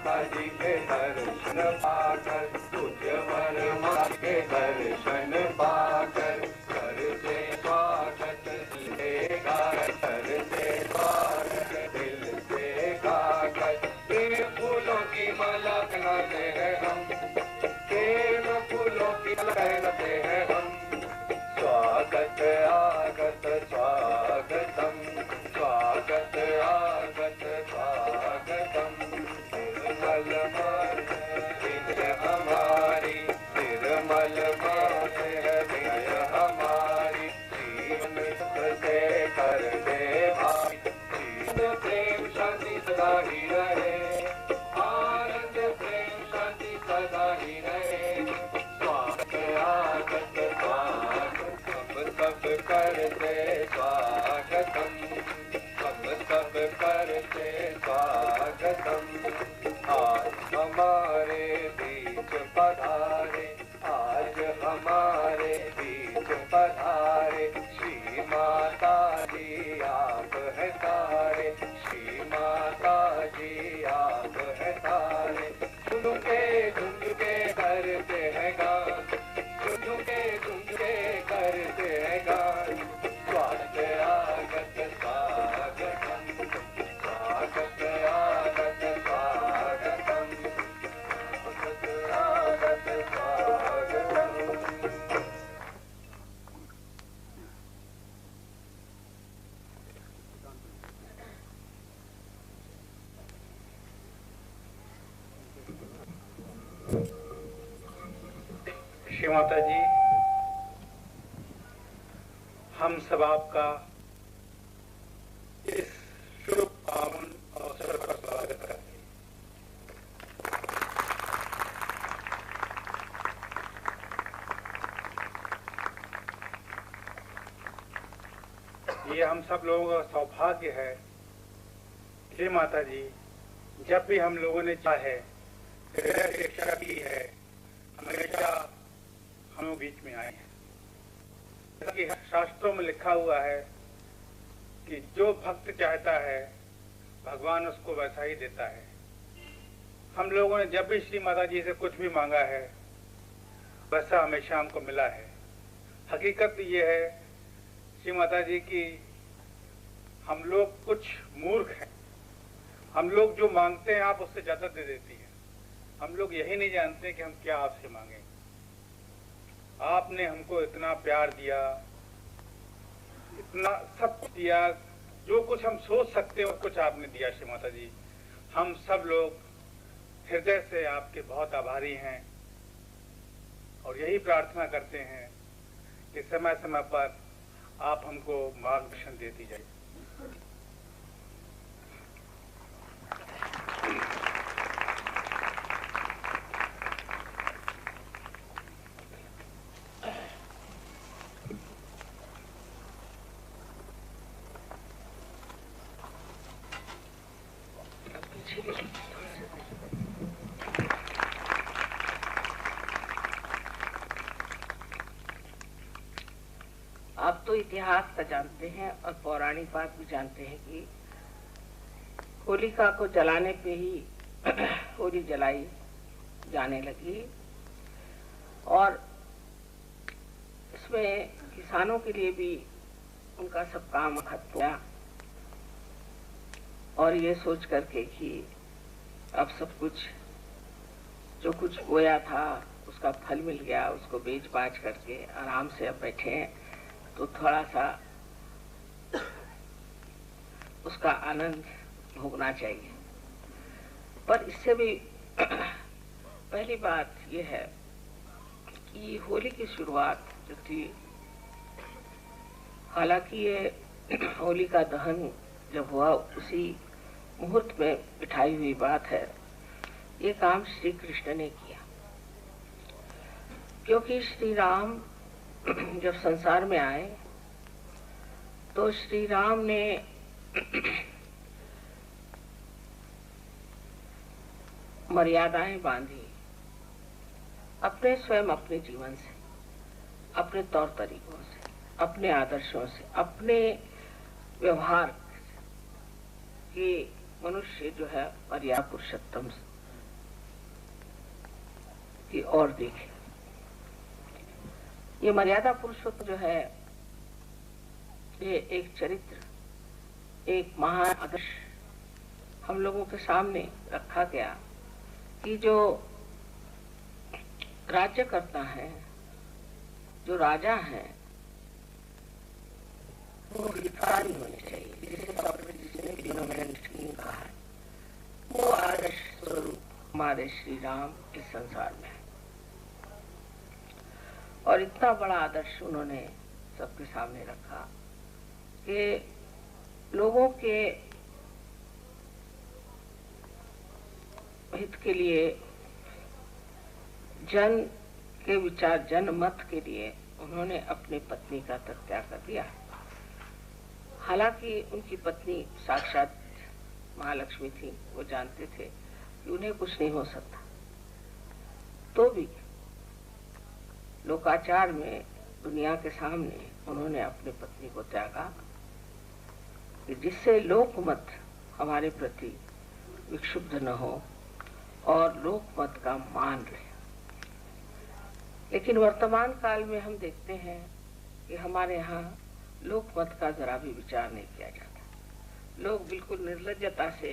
जी के दर्शन पाकर, पूज्य वर्मा के दर्शन पाकर, करते स्वागत दिल करते स्वागत दिल से गाकर। ये फूलों की माला पहनाते हैं हम, ये फूलों की माला पहनाते हैं हम। स्वागत आगत स्वागतम, स्वागत आगत स्वागतम। निर्मल विजय हमारी, निर्मल विजय हमारी, जीवन से कर दे भाई। जीवन प्रेम शांति सदा ही रहे, आनंद प्रेम शांति सदा ही रहे। स्वागत आगत स्वागत सब करते स्वागतम, सब करते स्वागतम। आज हमारे बीच पधारे, आज हमारे बीच पधारे, श्री माता जी आप है तारे, श्री माता जी आप है तारे। झुमके करते हैं गान, झुमके करते हैं गान। स्वागत आगत स्वागतम, स्वागत आगत स्वागतम, स्वागत आगत स्वागतम। श्री माता जी, हम सब आपका इस शुभ पावन अवसर पर स्वागत करते हैं। ये हम सब लोगों का सौभाग्य है। श्री माता जी, जब भी हम लोगों ने चाहे शिक्षा की है, हमेशा हम लोग बीच में आए हैं। कि शास्त्रों में लिखा हुआ है कि जो भक्त चाहता है भगवान उसको वैसा ही देता है। हम लोगों ने जब भी श्री माता जी से कुछ भी मांगा है वैसा हमेशा हमको मिला है। हकीकत ये है श्री माता जी की, हम लोग कुछ मूर्ख हैं। हम लोग जो मांगते हैं आप उससे ज्यादा दे देती हैं। हम लोग यही नहीं जानते कि हम क्या आपसे मांगे। आपने हमको इतना प्यार दिया, इतना सब दिया, जो कुछ हम सोच सकते हैं वो कुछ आपने दिया श्री माता जी। हम सब लोग हृदय से आपके बहुत आभारी हैं और यही प्रार्थना करते हैं कि समय समय पर आप हमको मार्गदर्शन देती जाइए। आप तो इतिहास का जानते हैं और पौराणिक बात भी जानते हैं कि होलिका को जलाने पे ही होली जलाई जाने लगी और इसमें किसानों के लिए भी उनका सब काम खत्म हुआ और ये सोच करके कि अब सब कुछ जो कुछ बोया था उसका फल मिल गया, उसको बेच बाच करके आराम से अब बैठे हैं तो थोड़ा सा उसका आनंद भोगना चाहिए। पर इससे भी पहली बात यह है कि होली की शुरुआत जो थी, हालांकि ये होली का दहन जब हुआ उसी मुहूर्त में बिठाई हुई बात है, ये काम श्री कृष्ण ने किया क्योंकि श्री राम जब संसार में आए तो श्री राम ने मर्यादाएं बांधी अपने स्वयं अपने जीवन से, अपने तौर तरीकों से, अपने आदर्शों से, अपने व्यवहार के। मनुष्य जो है मर्यादा पुरुषोत्तम की ओर देखें। ये मर्यादा पुरुषोत्तम जो है, ये एक चरित्र, एक महान आदर्श हम लोगों के सामने रखा गया कि जो राज्य करता है, जो राजा है, वो हितकारी होने चाहिए, जिसे कहा है। वो आदर्श स्वरूप हमारे श्री राम इस संसार में है और इतना बड़ा आदर्श उन्होंने सबके सामने रखा कि लोगों के हित के लिए, जन के विचार, जनमत के लिए उन्होंने अपनी पत्नी का त्याग कर दिया। हालांकि उनकी पत्नी साक्षात महालक्ष्मी थी, वो जानते थे कि उन्हें कुछ नहीं हो सकता, तो भी लोकाचार में दुनिया के सामने उन्होंने अपनी पत्नी को त्यागा कि जिससे लोकमत हमारे प्रति विक्षुब्ध न हो और लोकमत का मान रहे। लेकिन वर्तमान काल में हम देखते हैं कि हमारे यहाँ लोकमत का जरा भी विचार नहीं किया जाता। लोग बिल्कुल निर्लज्जता से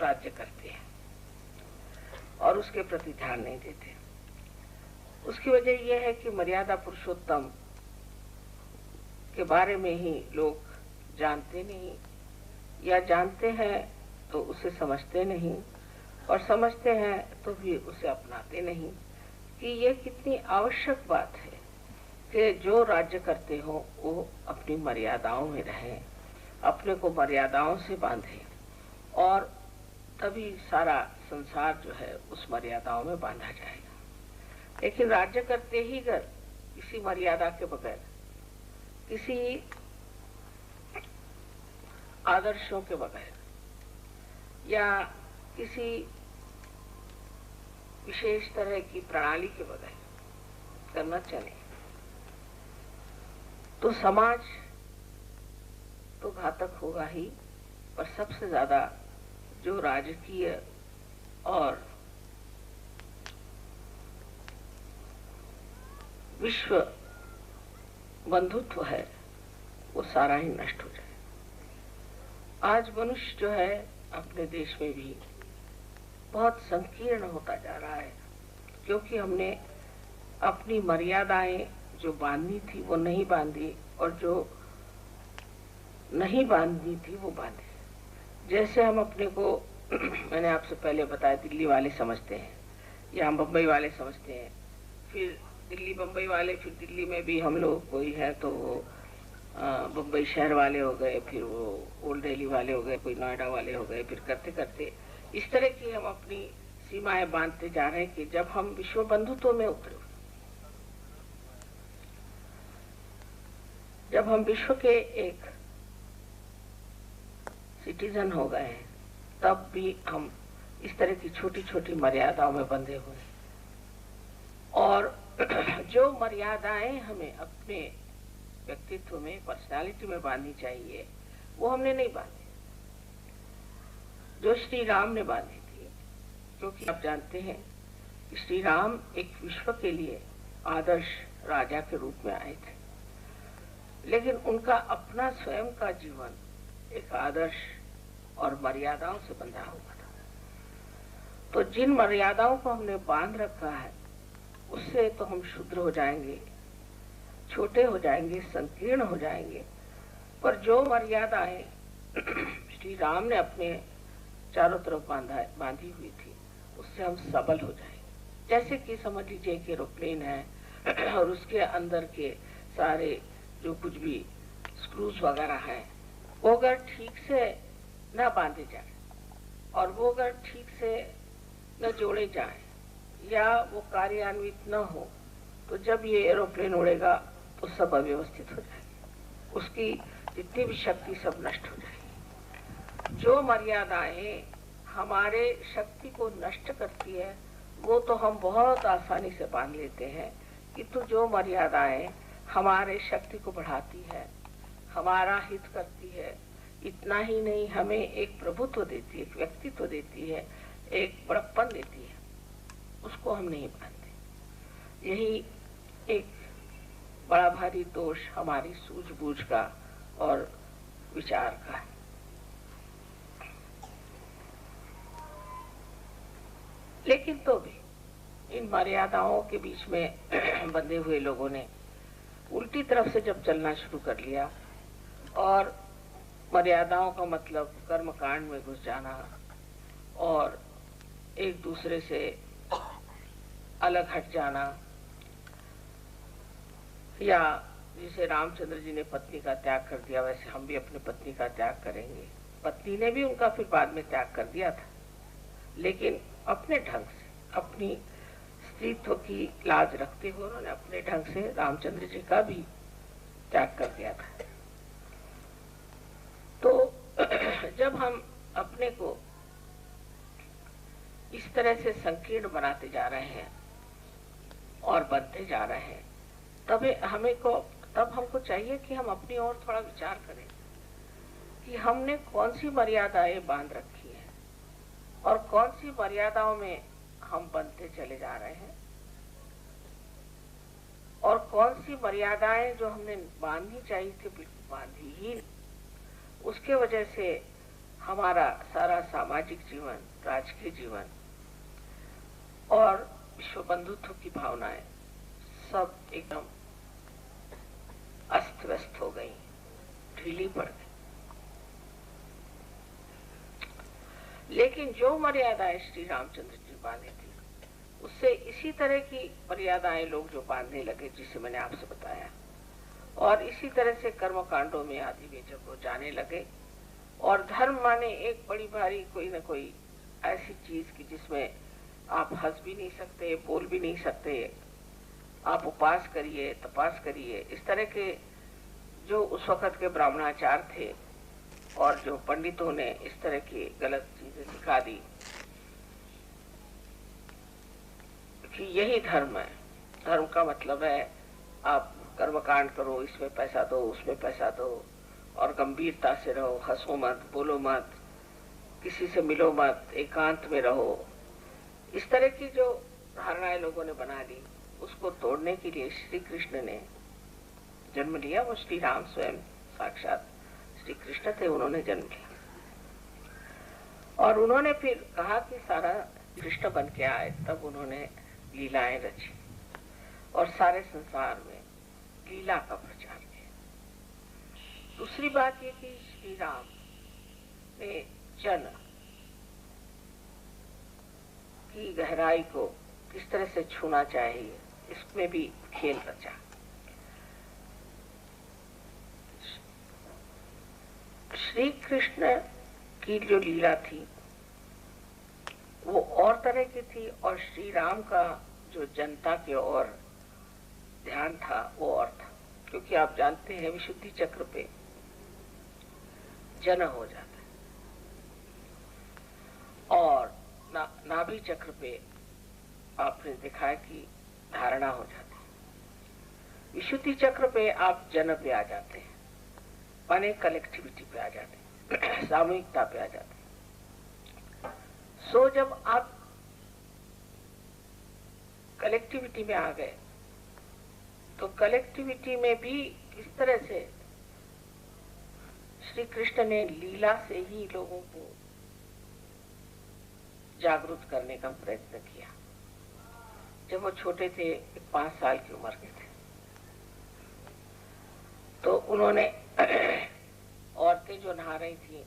राज्य करते हैं और उसके प्रति ध्यान नहीं देते। उसकी वजह यह है कि मर्यादा पुरुषोत्तम के बारे में ही लोग जानते नहीं, या जानते हैं तो उसे समझते नहीं, और समझते हैं तो भी उसे अपनाते नहीं कि ये कितनी आवश्यक बात है कि जो राज्य करते हो वो अपनी मर्यादाओं में रहें, अपने को मर्यादाओं से बांधें, और तभी सारा संसार जो है उस मर्यादाओं में बांधा जाएगा। लेकिन राज्य करते ही अगर किसी मर्यादा के बगैर, किसी आदर्शों के बगैर या किसी विशेष तरह की प्रणाली के बगैर करना चले तो समाज तो घातक होगा ही, और सबसे ज्यादा जो राजकीय और विश्व बंधुत्व है वो सारा ही नष्ट हो जाए। आज मनुष्य जो है अपने देश में भी बहुत संकीर्ण होता जा रहा है, क्योंकि हमने अपनी मर्यादाएं जो बांधनी थी वो नहीं बांधी, और जो नहीं बांधनी थी वो बांधी। जैसे हम अपने को मैंने आपसे पहले बताया, दिल्ली वाले समझते हैं या बम्बई वाले समझते हैं, फिर दिल्ली बम्बई वाले, फिर दिल्ली में भी हम लोग कोई है तो वो बम्बई शहर वाले हो गए, फिर वो ओल्ड दिल्ली वाले हो गए, कोई नोएडा वाले हो गए, फिर करते करते इस तरह की हम अपनी सीमाएं बांधते जा रहे हैं कि जब हम विश्व बंधुत्व में उतरे, जब हम विश्व के एक सिटीजन हो गए हैं, तब भी हम इस तरह की छोटी छोटी मर्यादाओं में बंधे हुए हैं। और जो मर्यादाएं हमें अपने व्यक्तित्व में, पर्सनालिटी में बांधनी चाहिए, वो हमने नहीं बांधी, जो श्री राम ने बांधी थी। क्योंकि आप जानते हैं कि श्री राम एक विश्व के लिए आदर्श राजा के रूप में आए थे, लेकिन उनका अपना स्वयं का जीवन एक आदर्श और मर्यादाओं से बंधा हुआ था। तो जिन मर्यादाओं को हमने बांध रखा है उससे तो हम शुद्र हो जाएंगे, छोटे हो जाएंगे, संकीर्ण हो जाएंगे। पर जो मर्यादाएं श्री राम ने अपने चारों तरफ बांधी हुई थी, उससे हम सबल हो जाएंगे। जैसे कि समझ लीजिए कि एरोप्लेन है और उसके अंदर के सारे जो कुछ भी स्क्रूज वगैरह हैं, वो अगर ठीक से न बांधे जाए और वो अगर ठीक से न जोड़े जाए या वो कार्यान्वित न हो, तो जब ये एरोप्लेन उड़ेगा तो सब अव्यवस्थित हो जाएगी, उसकी जितनी भी शक्ति सब नष्ट हो जाएगी। जो मर्यादाएं हमारे शक्ति को नष्ट करती है वो तो हम बहुत आसानी से बांध लेते हैं, किंतु जो मर्यादाएं हमारे शक्ति को बढ़ाती है, हमारा हित करती है, इतना ही नहीं हमें एक प्रभुत्व देती है, एक व्यक्तित्व देती है, एक बड़प्पन देती है, उसको हम नहीं बांधते। यही एक बड़ा भारी दोष हमारी सूझबूझ का और विचार का है। लेकिन तो भी इन मर्यादाओं के बीच में बंधे हुए लोगों ने उल्टी तरफ से जब चलना शुरू कर लिया और मर्यादाओं का मतलब कर्मकांड में घुस जाना और एक दूसरे से अलग हट जाना, या जिसे रामचंद्र जी ने पत्नी का त्याग कर दिया वैसे हम भी अपनी पत्नी का त्याग करेंगे। पत्नी ने भी उनका फिर बाद में त्याग कर दिया था, लेकिन अपने ढंग से, अपनी स्त्रीत्व की लाज रखते हुए उन्होंने अपने ढंग से रामचंद्र जी का भी त्याग कर दिया था। तो जब हम अपने को इस तरह से संकीर्ण बनाते जा रहे हैं और बनते जा रहे हैं, तब हमको चाहिए कि हम अपनी ओर थोड़ा विचार करें कि हमने कौन सी मर्यादाएं बांध रखी हैं और कौन सी मर्यादाओं में हम बनते चले जा रहे हैं, और कौन सी मर्यादाएं जो हमने बांधनी चाहिए थी बिल्कुल बांधी ही नहीं। उसके वजह से हमारा सारा सामाजिक जीवन, राजकीय जीवन और विश्व बंधुत्व की भावनाएं सब एकदम अस्त व्यस्त हो गई, ढीली पड़ गई। लेकिन जो मर्यादाएं श्री रामचंद्र जी बांधे थी, उससे इसी तरह की मर्यादाएं लोग जो बांधने लगे, जिसे मैंने आपसे बताया, और इसी तरह से कर्म कांडों में आदि में जब वो जाने लगे, और धर्म माने एक बड़ी भारी कोई न कोई ऐसी चीज की जिसमें आप हंस भी नहीं सकते, बोल भी नहीं सकते, आप उपास करिए, तपास करिए, इस तरह के जो उस वक्त के ब्राह्मणाचार थे और जो पंडितों ने इस तरह की गलत चीजें सिखा दी कि यही धर्म है। धर्म का मतलब है आप कर्मकांड करो, इसमें पैसा दो, उसमें पैसा दो, और गंभीरता से रहो, हंसो मत, बोलो मत, किसी से मिलो मत, एकांत में रहो। इस तरह की जो धारणाएं लोगों ने बना ली, उसको तोड़ने के लिए श्री कृष्ण ने जन्म लिया। वो श्री राम स्वयं साक्षात श्री कृष्ण थे, उन्होंने जन्म लिया और उन्होंने फिर कहा कि सारा कृष्ण बन के आए, तब उन्होंने लीलाएं रची और सारे संसार में लीला का प्रचार किया। दूसरी बात ये कि श्री राम ने जन की गहराई को किस तरह से छूना चाहिए, इसमें भी खेल रचा। श्री कृष्ण की जो लीला थी वो और तरह की थी, और श्री राम का जो जनता के ओर ध्यान था वो और था। क्योंकि आप जानते हैं विशुद्धि चक्र पे जन हो जाता है और नाभि चक्र पे आपने देखा है कि धारणा हो जाती है। विशुद्धि चक्र पे आप जन पे आ जाते हैं, माने कलेक्टिविटी पे आ जाते हैं, सामूहिकता पे आ जाते हैं। सो जब आप कलेक्टिविटी में आ गए तो कलेक्टिविटी में भी किस तरह से श्री कृष्ण ने लीला से ही लोगों को जागरूक करने का प्रयत्न किया। जब वो छोटे थे, 5 साल की उम्र के थे, तो उन्होंने औरतें जो नहा रही थी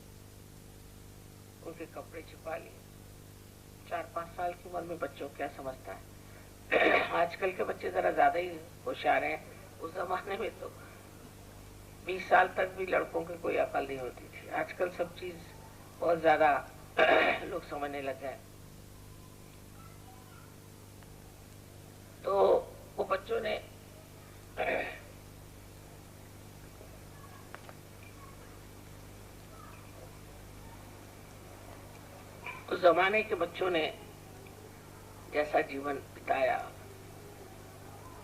उनके कपड़े छिपा लिए। 4-5 साल की उम्र में बच्चों क्या समझता है। आजकल के बच्चे जरा ज्यादा ही होशियार हैं। उस जमाने में तो 20 साल तक भी लड़कों की कोई अकल नहीं होती थी। आजकल सब चीज बहुत ज्यादा लोग समझने लग गए। तो वो बच्चों ने उस जमाने के बच्चों ने जैसा जीवन बिताया,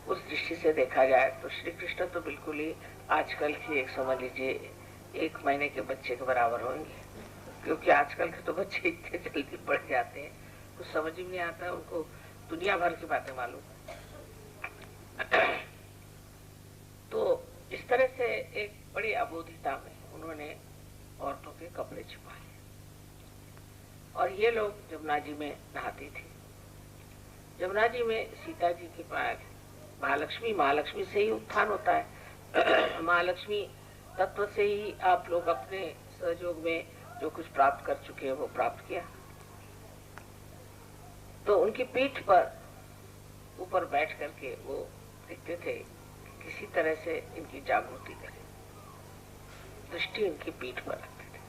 उस दृष्टि से देखा जाए तो श्री कृष्ण तो बिल्कुल ही आजकल की एक समझ लीजिए 1 महीने के बच्चे के बराबर होंगे। क्योंकि आजकल के तो बच्चे इतने जल्दी बढ़ जाते हैं, कुछ समझ ही नहीं आता, उनको दुनिया भर की बातें मालूम। तो इस तरह से एक बड़ी अबोधिता में उन्होंने औरतों के कपड़े छुपा लिए और ये लोग जमुना जी में नहाते थे। जमुना जी में सीता जी के पास महालक्ष्मी से ही उत्थान होता है। महालक्ष्मी तत्व से ही आप लोग अपने सहयोग में जो कुछ प्राप्त कर चुके हैं वो प्राप्त किया। तो उनकी पीठ पर ऊपर बैठ करके वो देखते थे किसी तरह से इनकी जागृति करे, दृष्टि इनकी पीठ पर रखते थे।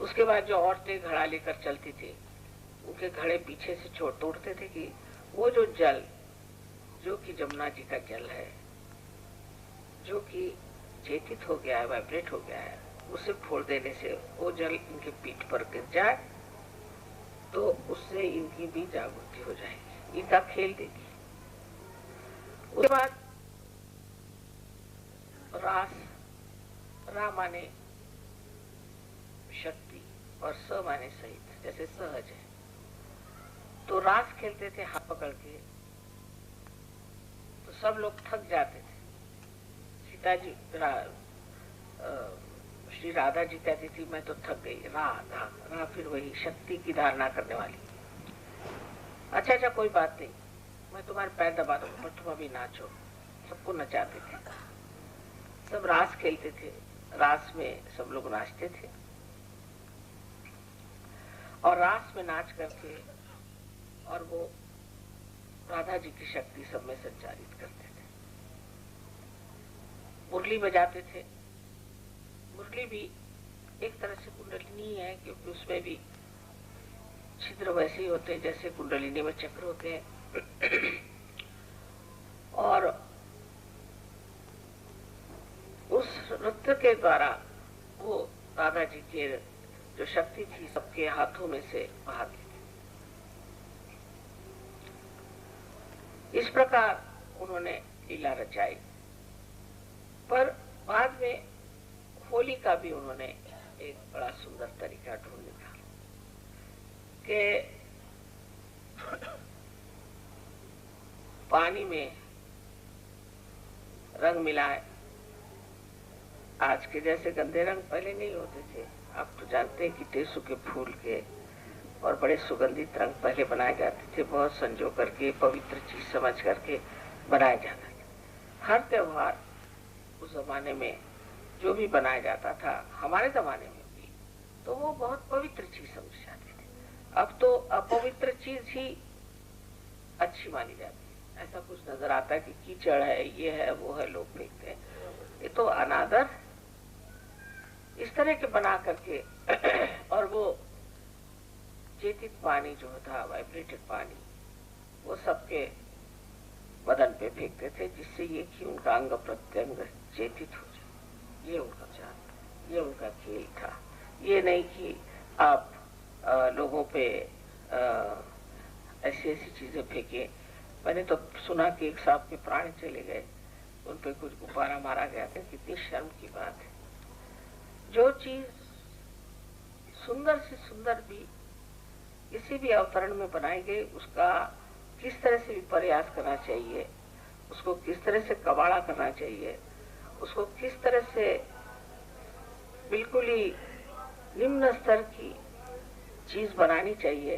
उसके बाद जो औरतें घड़ा लेकर चलती थी उनके घड़े पीछे से छोड़ तोड़ते थे कि वो जो जल जो कि जमुना जी का जल है, जो कि चेतित हो गया है, वाइब्रेट हो गया है, उसे फोड़ देने से वो जल इनके पीठ पर गिर जाए तो उससे इनकी भी जागृति हो जाएगी, इनका खेल देखिए। उसके बाद रास, रा माने शक्ति और स माने सहित, जैसे सहज है। तो रास खेलते थे हाथ पकड़ के, तो सब लोग थक जाते थे। सीता जी श्री राधा जी कहती थी मैं तो थक गई, रा फिर वही शक्ति की धारणा करने वाली। अच्छा कोई बात नहीं, मैं तुम्हारे पैर दबा दूंगा पर तुम अभी नाचो। सबको नचाते थे, सब रास खेलते थे, रास में सब लोग नाचते थे और रास में नाच करके और वो राधा जी की शक्ति सब में संचारित करते थे। मुरली बजाते थे। मुरली भी एक तरह से कुंडलिनी है, क्योंकि उसमें भी छिद्र वैसे ही होते हैं जैसे कुंडलिनी में चक्र होते हैं। और उस नृत्य के द्वारा वो राधा जी के जो शक्ति थी सबके हाथों में से बहाती थी। इस प्रकार उन्होंने लीला रचाई। पर बाद में होली का भी उन्होंने एक बड़ा सुंदर तरीका ढूंढ निकाला कि पानी में रंग मिलाए। आज के जैसे गंदे रंग पहले नहीं होते थे। आप तो जानते हैं कि टेसू के फूल के और बड़े सुगंधित रंग पहले बनाए जाते थे, बहुत संजो करके, पवित्र चीज समझ करके बनाया जाता था। हर त्योहार उस जमाने में जो भी बनाया जाता था, हमारे जमाने में भी, तो वो बहुत पवित्र चीज समझ जाते थे। अब तो अपवित्र चीज ही अच्छी मानी जाती है। ऐसा कुछ नजर आता है कि कीचड़ है, ये है, वो है, लोग फेंकते हैं। ये तो अनादर इस तरह के बना करके और वो चेतित पानी जो था, वाइब्रेटेड पानी, वो सबके बदन पे फेंकते थे, जिससे ये कि उनका अंग प्रत्यंग चेतित हो जाए। ये उनका चाल, ये उनका खेल था। ये नहीं कि आप लोगों पे ऐसी ऐसी चीजें फेंके। मैंने तो सुना कि एक साहब के प्राण चले गए, उन पे कुछ गुब्बारा मारा गया था। कितनी शर्म की बात है। जो चीज सुंदर से सुंदर भी किसी भी अवतरण में बनाई गई, उसका किस तरह से प्रयास करना चाहिए, उसको किस तरह से कबाड़ा करना चाहिए, उसको किस तरह से बिल्कुल ही निम्न स्तर की चीज बनानी चाहिए,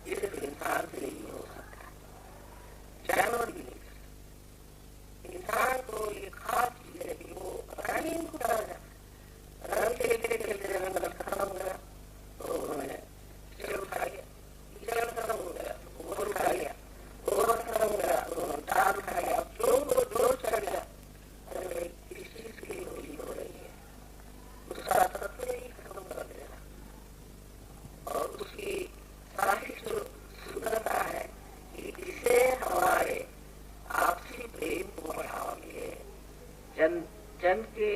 ये सिर्फ इंसान से नहीं हो सकता, जानवर भी नहीं कर सकता। इंसान को ये खास चीज है कि वो पता नहीं इनको डर जाता। रंग खेलते खेलते रंग खत्म हो गया तो उन्होंने कीचड़ उठा लिया, कीचड़ खत्म हो गया तो गोबर उठा लिया, गोबर खत्म हो गया तो दाल उठा लिया। जो चढ़ गया, अरे किस चीज की होली हो रही है, उसका तत्व ही खत्म कर देना। और उसकी सारी जो सुंदरता है कि इसे हमारे आपसी प्रेम को बढ़ावा मिले, जन के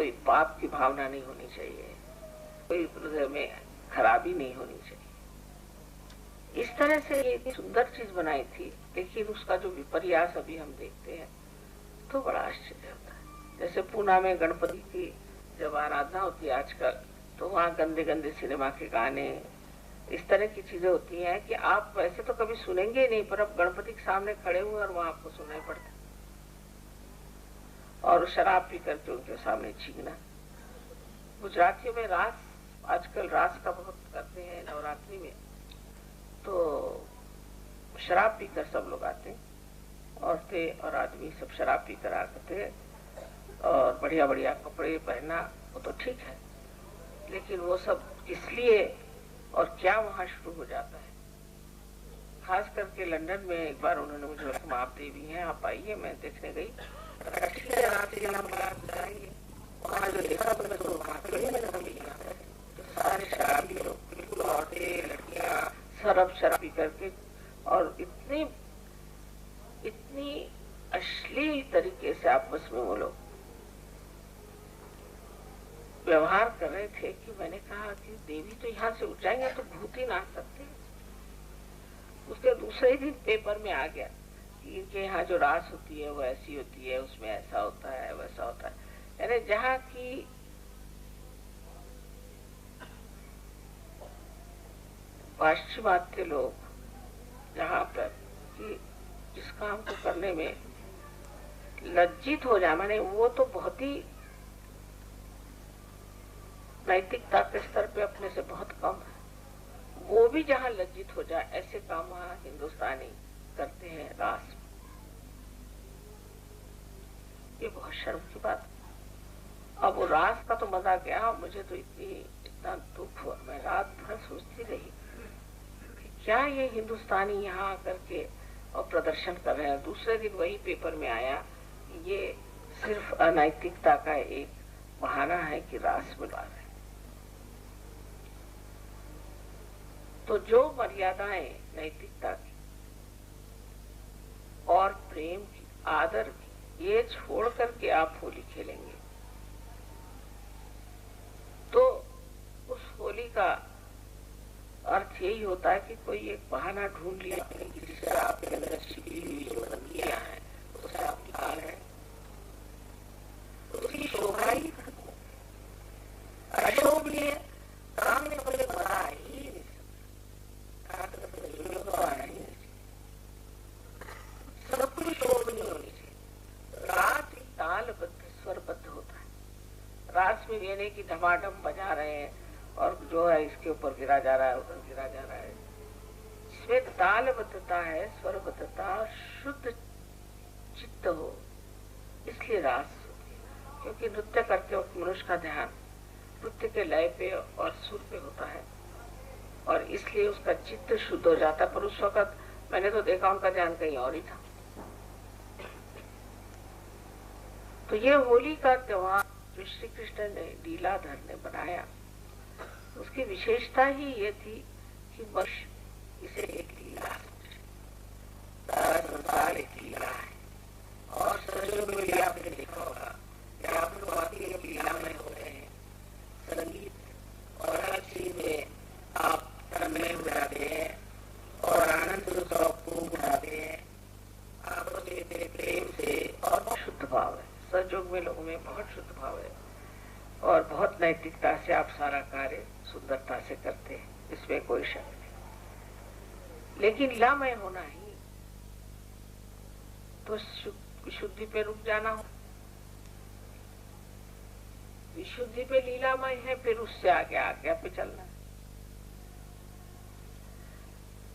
कोई पाप की भावना नहीं होनी चाहिए, कोई हृदय में खराबी नहीं होनी चाहिए। इस तरह से ये इतनी सुंदर चीज बनाई थी, लेकिन उसका जो विपर्यास अभी हम देखते हैं तो बड़ा आश्चर्य होता है। जैसे पूना में गणपति की जब आराधना होती है आजकल, तो वहाँ गंदे गंदे सिनेमा के गाने, इस तरह की चीजें होती हैं कि आप वैसे तो कभी सुनेंगे ही नहीं, पर अब गणपति के सामने खड़े हुए और वहां आपको सुनना ही पड़ता है। और शराब पी करके उनके सामने छींकना। गुजरातियों में रास, आजकल रास का बहुत करते हैं नवरात्रि में, तो शराब पीकर सब लोग आते हैं, औरतें और आदमी सब शराब पीकर आते हैं, और बढ़िया बढ़िया कपड़े पहनना वो तो ठीक है, लेकिन वो सब इसलिए और क्या वहां शुरू हो जाता है। खास करके लंदन में एक बार उन्होंने मुझे बोला आप देवी हैं, आप आइए, मैं देखने गई, वहाँ जो देखा तो मैं तो वहाँ सारे शराबी लोग, बिल्कुल औरतें लड़कियां सरब शराबी करके, और इतनी अश्लील तरीके से आपस में वो लोग व्यवहार कर रहे थे कि मैंने कहा कि देवी तो यहाँ से उठ जाएंगे तो भूत ही नाच सकते हैं। उसके दूसरे ही दिन पेपर में आ गया कि इनके यहाँ जो रास होती है वो ऐसी होती है, उसमें ऐसा होता है वैसा होता है। यानी जहाँ की पाश्चिमात्य लोग जहाँ पर कि जिस काम को करने में लज्जित हो जाए, माने वो तो बहुत ही नैतिकता के स्तर पे अपने से बहुत कम है, वो भी जहाँ लज्जित हो जाए, ऐसे काम वहाँ हिंदुस्तानी करते हैं रास। ये बहुत शर्म की बात। अब वो रास का तो मजा गया, मुझे तो इतना दुख हुआ, मैं रात भर सोचती रही कि क्या ये हिंदुस्तानी यहाँ आकर के और प्रदर्शन कर रहे हैं। दूसरे दिन वही पेपर में आया, ये सिर्फ अनैतिकता का एक बहाना है कि रास मिला रहे। तो जो मर्यादाएं नैतिकता की और प्रेम की, आदर की, ये छोड़ करके आप होली खेलेंगे तो उस होली का अर्थ यही होता है कि कोई एक बहाना ढूंढ लिया जिससे आपके अंदर छिपी हुई जो बंदियां हैं उसे आप निकाल रहे हैं, तो उसकी शोभा ही अशोभनीय सामने वाले बड़ा ही सब कुछ शोभनीय होनी चाहिए। रात तालबद्ध स्वरबद्ध होता है। रात में ये नहीं कि धमाधम बजा रहे हैं और जो है इसके ऊपर गिरा जा रहा है, उधर गिरा जा रहा है। इसमें तालबद्धता है, स्वरबद्धता, शुद्ध चित्त हो, इसलिए रास होती है। क्योंकि नृत्य करते वक्त मनुष्य का ध्यान नृत्य के लय पे और सुर पे होता है, और इसलिए उसका चित्त शुद्ध हो जाता है। पर उस वक्त मैंने तो देखा उनका ध्यान कहीं और ही था। तो ये होली का त्योहार जो श्री कृष्ण ने लीलाधर ने बनाया, उसकी विशेषता ही ये थी कि मनुष्य इसे एक लीला, सारा संसार एक लीला है। और सजों में भी आपने देखा होगा कि आप लोग वाकई एक लीला में हो रहे हैं। संगीत और हर चीज में आप तन्मय हो जाते हैं और आनंद उत्सव को उठाते हैं। आपस में प्रेम से और बहुत शुद्ध भाव है, सजोग में लोगों में बहुत शुद्ध भाव है और बहुत नैतिकता से आप सारा कार्य सुंदरता से करते हैं, इसमें कोई शक नहीं। लेकिन लामय होना ही तो विशुद्धि पे रुक जाना हो। विशुद्धि पे लीलामय है, फिर उससे आगे आज्ञा पे चलना है।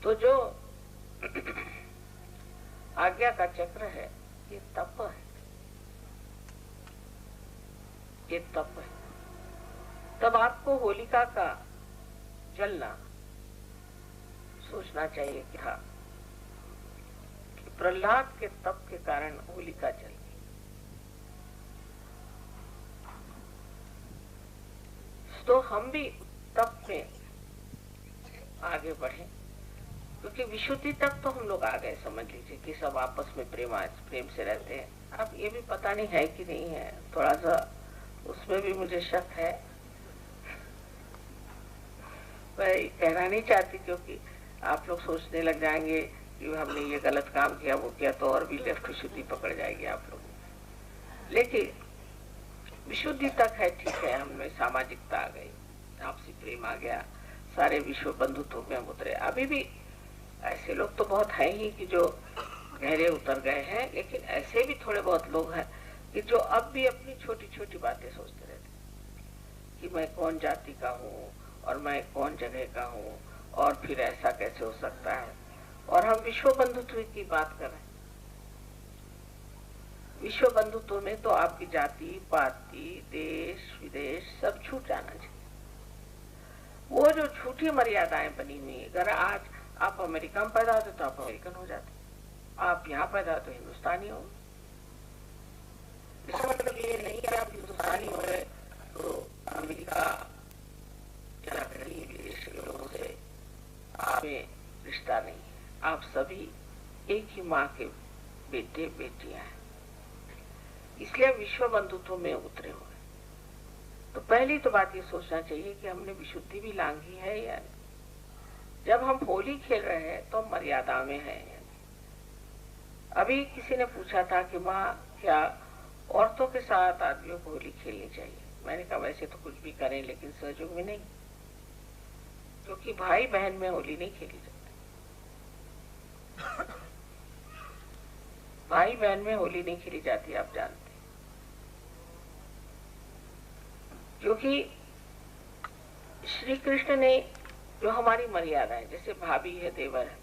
तो जो आज्ञा का चक्र है ये तप है, ये तप है। तब आपको होलिका का जलना सोचना चाहिए कि हाँ, कि प्रहलाद के तप के कारण होलिका जल गई। तो हम भी तप में आगे बढ़े, क्योंकि विशुद्धि तक तो हम लोग आ गए, समझ लीजिए कि सब आपस में प्रेम से रहते हैं। अब ये भी पता नहीं है कि नहीं है, थोड़ा सा उसमें भी मुझे शक है। मैं कहना नहीं चाहती क्योंकि आप लोग सोचने लग जाएंगे कि हमने ये गलत काम किया वो किया, तो और भी लेफ्ट विशुद्धि पकड़ जाएगी आप लोग। लेकिन विशुद्धि तक है, ठीक है, हमने सामाजिकता आ गई, आपसी प्रेम आ गया, सारे विश्व बंधुत्व में उतरे। अभी भी ऐसे लोग तो बहुत हैं ही कि जो गहरे उतर गए हैं, लेकिन ऐसे भी थोड़े बहुत लोग हैं कि जो अब भी अपनी छोटी छोटी बातें सोचते रहते कि मैं कौन जाति का हूँ और मैं कौन जगह का हूँ, और फिर ऐसा कैसे हो सकता है। और हम विश्व बंधुत्व की बात कर रहे हैं। विश्व बंधुत्व में तो आपकी जाति पाति देश विदेश सब छूट जाना चाहिए। वो जो झूठी मर्यादाएं बनी हुई, अगर आज आप अमेरिका में पैदा होते तो आप अमेरिकन हो जाते, आप यहाँ पैदा होते तो हिंदुस्तानी हो। इसका मतलब ये नहीं कि आप हिंदुस्तानी हो गए तो अमेरिका या कहीं विदेश के लोगों से आप में रिश्ता नहीं है। आप सभी एक ही माँ के बेटे बेटियां हैं, इसलिए विश्व बंधुत्व में उतरे हुए। तो पहली तो बात ये सोचना चाहिए कि हमने विशुद्धि भी लांघी है या नहीं। जब हम होली खेल रहे हैं तो मर्यादा में है। अभी किसी ने पूछा था कि माँ क्या औरतों के साथ आदमियों को होली खेलनी चाहिए। मैंने कहा वैसे तो कुछ भी करें, लेकिन सहयोग में नहीं, क्योंकि भाई बहन में होली नहीं खेली जाती। भाई बहन में होली नहीं खेली जाती, आप जानते, क्योंकि श्री कृष्ण ने जो हमारी मर्यादा है, जैसे भाभी है देवर है,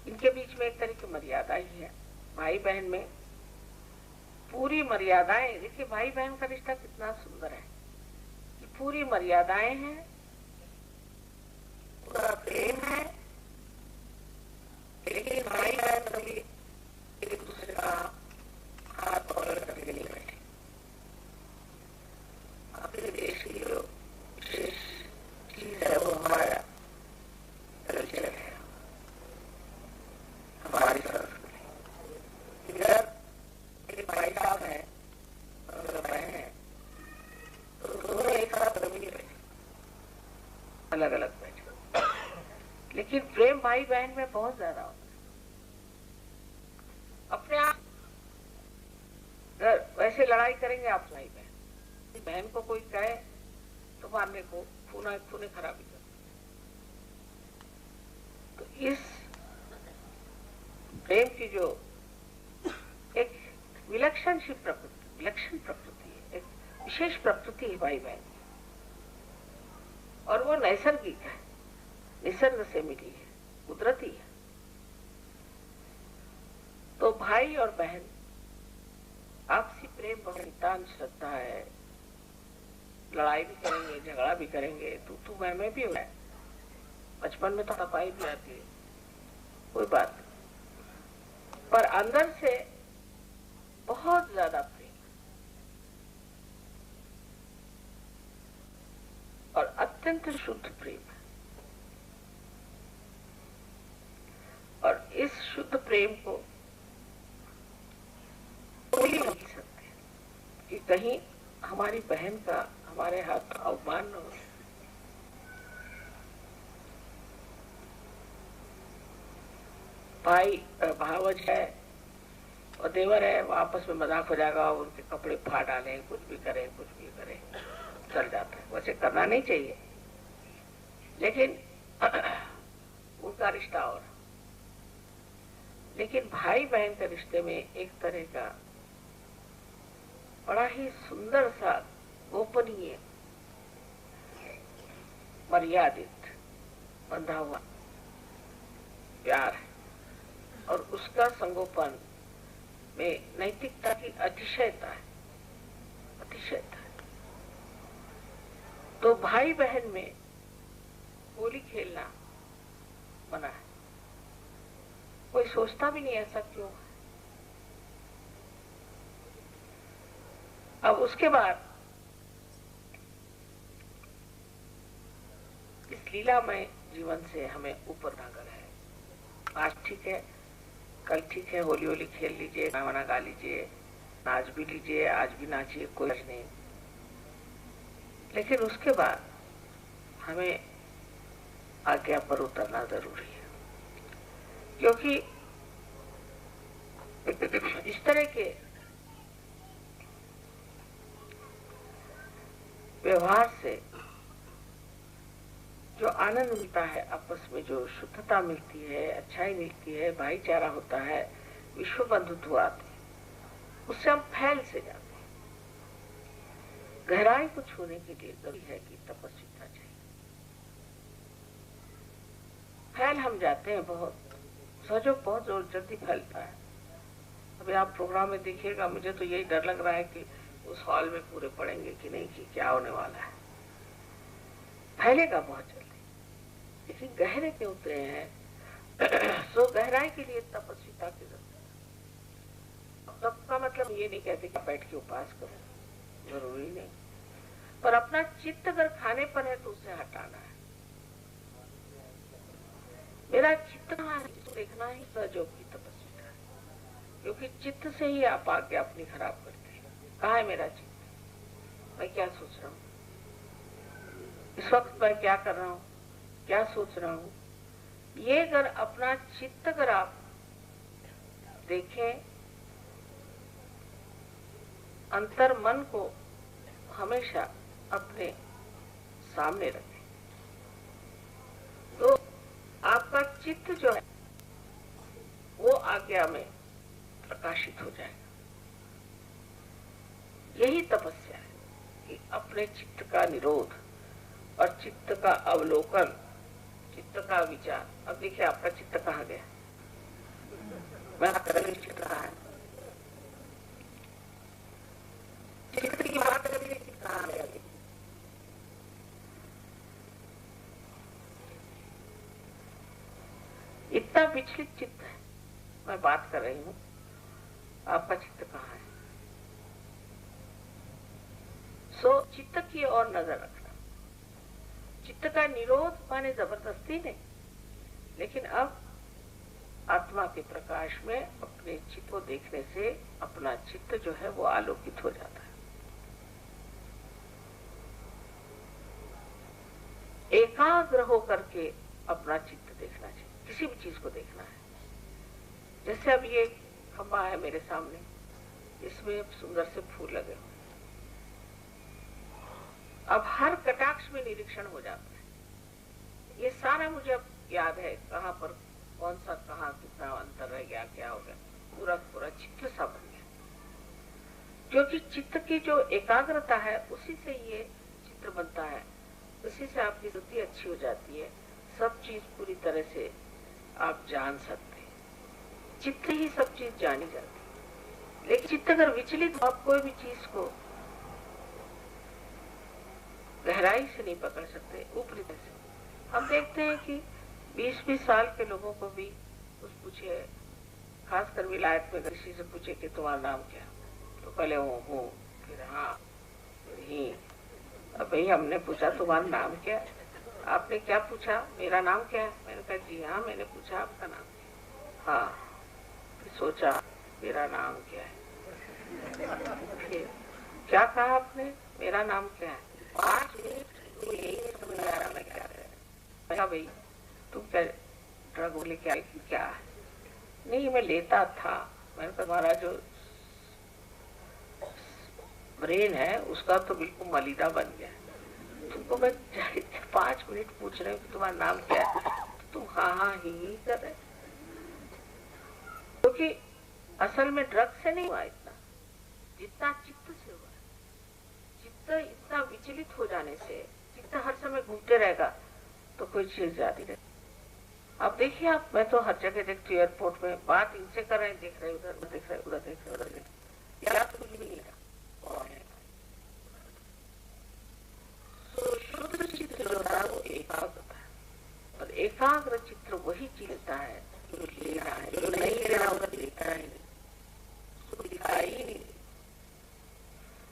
इनके बीच में एक तरह की मर्यादा ही है। भाई बहन में पूरी मर्यादाएं, देखिए भाई बहन का रिश्ता कितना सुंदर है कि पूरी मर्यादाएं हैं, पूरा प्रेम है, लेकिन भाई बहन कभी एक दूसरे का हाथ पकड़ करके नहीं बैठे। अपने देश की जो विशेष चीज है वो हमारा कल्चर है, हमारी संस्कृति। इधर एक भाई साहब है और बहन है, तो दोनों एक साथ कभी नहीं बैठे, अलग अलग बैठे, लेकिन प्रेम भाई बहन में बहुत ज्यादा होता है। अपने आप वैसे लड़ाई करेंगे आप भाई बहन, बहन को कोई कहे तो मारने को खूने खराबी कर। तो इस प्रेम की जो एक विलक्षण प्रकृति है, एक विशेष प्रकृति है भाई बहन, और वो नैसर्गिक है, निसर्ग से मिली है, कुदरती है। तो भाई और बहन आपसी प्रेम बहुत नितांत श्रद्धा है। लड़ाई भी करेंगे, झगड़ा भी करेंगे, तू मैं भी हो है, बचपन में तो तपाई भी आती है, कोई बात नहीं, पर अंदर से बहुत ज्यादा प्रेम और अत्यंत शुद्ध प्रेम है। और इस शुद्ध प्रेम को कोई नहीं सकते कि कहीं हमारी बहन का हमारे हाथ अवमान न हो। भाई भावज है और देवर है, वो आपस में मजाक हो जाएगा, उनके कपड़े फाड़ डालें, कुछ भी करें चल जाता है। वैसे करना नहीं चाहिए, लेकिन उनका रिश्ता और। लेकिन भाई बहन के रिश्ते में एक तरह का बड़ा ही सुंदर सा गोपनीय मर्यादित बंधा हुआ प्यार है, और उसका संगोपन में नैतिकता की अतिशयता है। तो भाई बहन में होली खेलना मना है। कोई सोचता भी नहीं ऐसा क्यों है। अब उसके बाद इस लीलामय जीवन से हमें ऊपर भागना है। आज ठीक है, कल ठीक है, होली खेल लीजिए, गाना गा लीजिए, नाच भी लीजिए, आज भी नाचिए, कोई नहीं, लेकिन उसके बाद हमें आज्ञा पर उतरना जरूरी है, क्योंकि इस तरह के व्यवहार से जो आनंद मिलता है, आपस में जो शुद्धता मिलती है, अच्छाई मिलती है, भाईचारा होता है, विश्व बंधुत्व आते हैं, उससे हम फैल से जाते हैं। गहराई को छूने के लिए जरूरी है कि तपस्विता चाहिए। फैल हम जाते हैं बहुत, सहयोग बहुत जोर जल्दी फैलता है। अभी आप प्रोग्राम में देखिएगा, मुझे तो यही डर लग रहा है कि उस हॉल में पूरे पड़ेंगे कि नहीं, कि क्या होने वाला है। फैलेगा बहुत जल्दी, लेकिन गहरे के उतरे हैं सो गहराई के लिए तपस्विता की जरूरत है। तप का मतलब ये नहीं कहते कि बैठ के उपास करो, जरूरी नहीं, पर अपना चित्त अगर खाने पर है तो उसे हटाना है। मेरा चित्त कहाँ है, इसको देखना ही सहयोग की तपस्विता है, क्योंकि चित्त से ही आप आगे अपनी खराब करते हैं। कहाँ है मेरा चित्त, मैं क्या सोच रहा हूँ, इस वक्त मैं क्या कर रहा हूँ, क्या सोच रहा हूँ। ये अगर अपना चित्त अगर आप देखें, अंतर मन को हमेशा अपने सामने रखें, तो आपका चित्त जो है वो आज्ञा में प्रकाशित हो जाएगा। यही तपस्या है कि अपने चित्त का निरोध और चित्त का अवलोकन, चित्त का विचार। अब देखिए आपका चित्त कहाँ गया, मैं चित्त कहाँ है, चित्त की बात कर रही है, चित्त कहाँ गया। इतना विचलित चित्त है, मैं बात कर रही हूँ, आपका चित्त कहाँ है। सो चित्त की ओर नजर रखना। चित्त का निरोध माने जबरदस्ती नहीं, लेकिन अब आत्मा के प्रकाश में अपने चित्त को देखने से अपना चित्त जो है वो आलोकित हो जाता है। एकाग्र होकर के अपना चित्त देखना चाहिए, किसी भी चीज को देखना है। जैसे अब ये खंबा है मेरे सामने, इसमें सुंदर से फूल लगे हुए, अब हर कटाक्ष में निरीक्षण हो जाता है। ये सारा मुझे अब याद है, कहाँ पर कौन सा, कहाँ कितना अंतर रह गया, क्या हो गया, पूरा पूरा चित्र सा बन गया। क्योंकि चित्त की जो एकाग्रता है उसी से ये चित्र बनता है, उसी से आपकी बुद्धि अच्छी हो जाती है, सब चीज पूरी तरह से आप जान सकते हैं। चित्त ही सब चीज जानी जाती है, लेकिन चित्त अगर विचलित हो, आप कोई भी चीज को गहराई से नहीं पकड़ सकते, ऊपरी से। हम देखते हैं कि 20-20 साल के लोगों को भी कुछ पूछे, खासकर विलायत में किसी से पूछे कि तुम्हारा नाम क्या, तो पहले वो हूँ, फिर हाँ, फिर ही। अब भाई हमने पूछा तुम्हारा नाम क्या, आपने क्या पूछा, मेरा नाम क्या है, मैंने कहा जी हाँ, मैंने पूछा आपका नाम, हाँ, फिर सोचा मेरा नाम क्या है, फिर क्या कहा आपने, मेरा नाम क्या है। 5 मिनट तो यही नहीं समझ आ रहा मैं क्या कर रहा। भाई तुम क्या ड्रग लेके आई थी क्या, नहीं मैं लेता था। मैंने कहा तुम्हारा जो ब्रेन है उसका तो बिल्कुल मलिदा बन गया, तुमको मैं 5 मिनट पूछ रहे हूँ कि तुम्हारा नाम क्या है, तो तुम हाँ हाँ ही कर रहे। क्योंकि असल में ड्रग से नहीं हुआ इतना, जितना चित्त से हुआ। चित्त इतना विचलित हो जाने से, चित्त हर समय घूमते रहेगा तो कोई चीज जाती रहे। अब देखिए आप, मैं तो हर जगह देखती हूँ, एयरपोर्ट में बात इनसे कर रहे हैं, देख रहे उधर देख रहे, उधर देख रहे, उधर देख रहे, या तो कुछ भी नहीं है। तो शुद्ध चित्त जो होता है वो एकाग्र होता है, और एकाग्र चित्र वही चीज होता है जो लेना है, जो नहीं लेना होगा देखना ही नहीं, उसको दिखाई ही नहीं,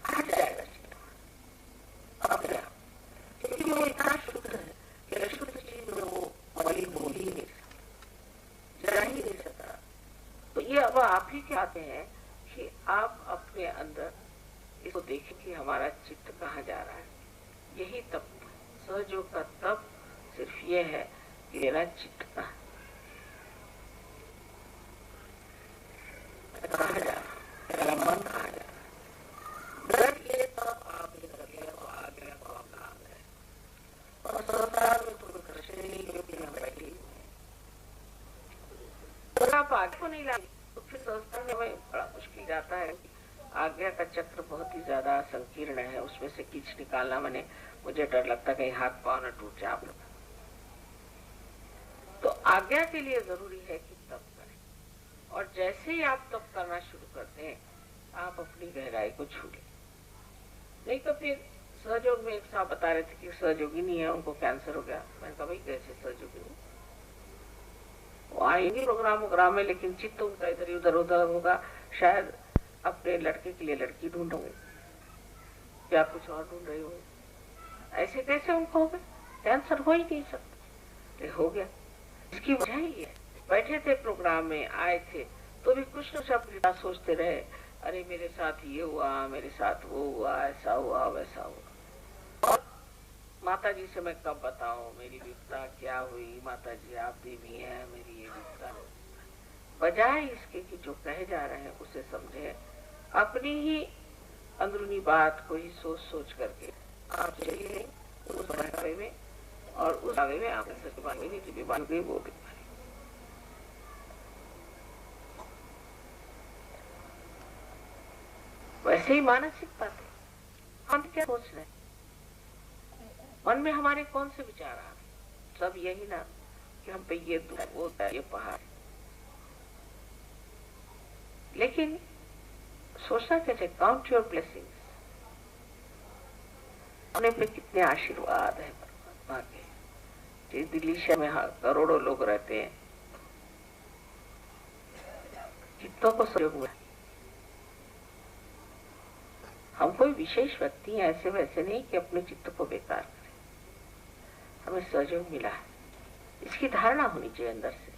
हट जाएगा चित्र अपने आप, क्योंकि वो इतना शुद्ध है कि अशुद्ध चीज में वो मलिन हो ही नहीं सकता, जरा ही नहीं सकता। तो ये अब आप ही के आते हैं कि आप अपने अंदर इसको देखें कि हमारा चित्त कहाँ जा रहा है, यही तप, सहयोग का तप सिर्फ ये है कि मेरा चित्त कहाँ जा, मेरा मन कहाँ जा। अगर ये तप आपने कर लिया तो आ गया तो आप आ गए। और संसार में तो कोई प्रश्न नहीं, क्योंकि हम बैठे हुए हैं। अगर आप आगे को नहीं लाए तो फिर संसार में हमें बड़ा मुश्किल जाता है। आज्ञा का चक्र बहुत ही ज्यादा संकीर्ण है, उसमें से खींच निकालना मुझे डर लगता कहीं हाथ पांव न टूट जाए आप लोग। तो आज्ञा के लिए जरूरी है कि तप करें, और जैसे ही आप तप करना शुरू करते हैं आप अपनी गहराई को छू लें। नहीं तो फिर सहयोग में एक साहब बता रहे थे कि सहयोगी नहीं है, उनको कैंसर हो गया। मैंने कहा भाई कैसे सहयोगी नहीं, वो आएंगे प्रोग्राम में, लेकिन चित्त उनका इधर उधर उधर होगा। शायद अपने लड़के के लिए लड़की ढूंढोगे, क्या कुछ और ढूंढ रही हो। ऐसे कैसे उनको हो गया, कैंसर हो ही नहीं सकता, हो गया। इसकी वजह ही है, बैठे थे प्रोग्राम में, आए थे तो भी कुछ न कुछ सोचते रहे, अरे मेरे साथ ये हुआ, मेरे साथ वो हुआ, ऐसा हुआ वैसा हुआ। और माता जी से मैं कब बताऊं मेरी विपदा क्या हुई, माता जी आप भी हैं, मेरी ये विपदा। बजाय इसके कि जो कहे जा रहे हैं उसे समझे, अपनी ही अंदरूनी बात को ही सोच सोच करके आप चलिए उस बहकावे में, और उस बारे में आप ऐसे बीमारी की बीमारी गई वो बीमारी। वैसे ही मानसिक बातें, हम क्या सोच रहे हैं, मन में हमारे कौन से विचार आ रहे, सब यही ना कि हम पे ये दुख वो ये पहाड़। लेकिन सोचना कैसे, काउंट योर ब्लेसिंग्स, अपने पे कितने आशीर्वाद है परमात्मा के। दिल्ली शहर में करोड़ों लोग रहते हैं, कितनों को सहयोग हुआ। हम कोई विशेष व्यक्ति हैं, ऐसे वैसे नहीं कि अपने चित्त को बेकार करें। हमें सहयोग मिला है, इसकी धारणा होनी चाहिए अंदर से,